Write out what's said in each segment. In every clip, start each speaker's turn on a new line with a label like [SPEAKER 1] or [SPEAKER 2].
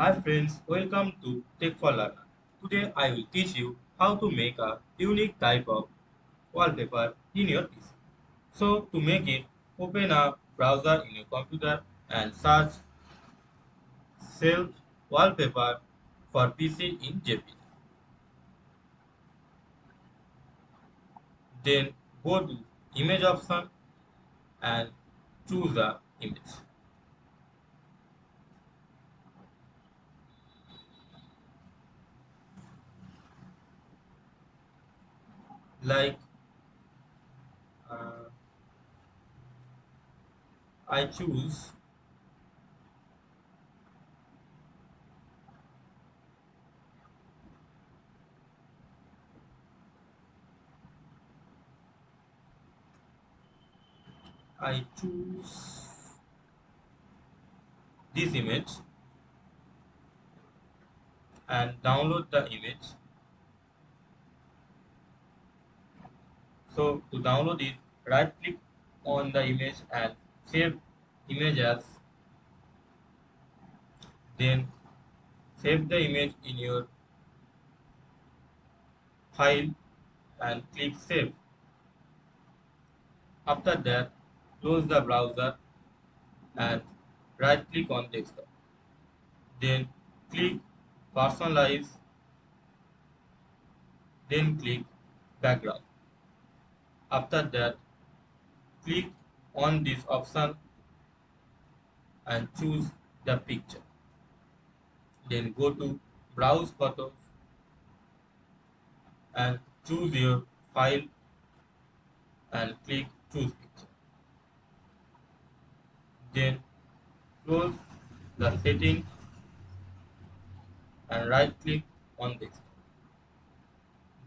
[SPEAKER 1] Hi friends, welcome to Tech for Learner. Today I will teach you how to make a unique type of wallpaper in your PC. So to make it, open a browser in your computer and search self wallpaper for PC in JPG. Then go to image option and choose the image. Like uh, I choose I choose this image and download the image. So to download it, right click on the image and save image as, then save the image in your file and click save. After that, close the browser and right click on desktop. Then click personalize, then click background. After that, click on this option and choose the picture. Then go to browse photos and choose your file and click choose picture. Then close the setting and right click on this.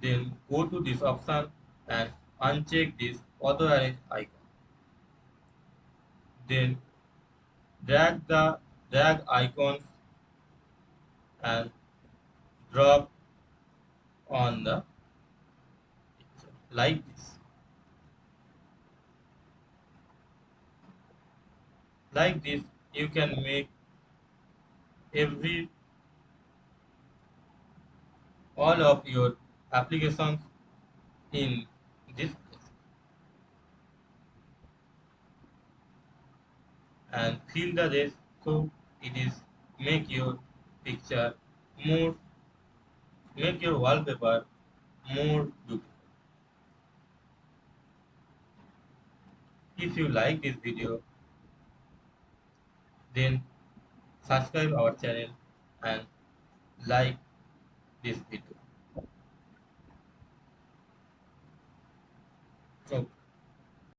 [SPEAKER 1] Then go to this option and uncheck this auto arrange icon. Then drag icons and drop on the picture like this. Like this, you can make every all of your applications in this place and fill the rest so it is make your picture more make your wallpaper more beautiful. If you like this video, then subscribe our channel and like this video. So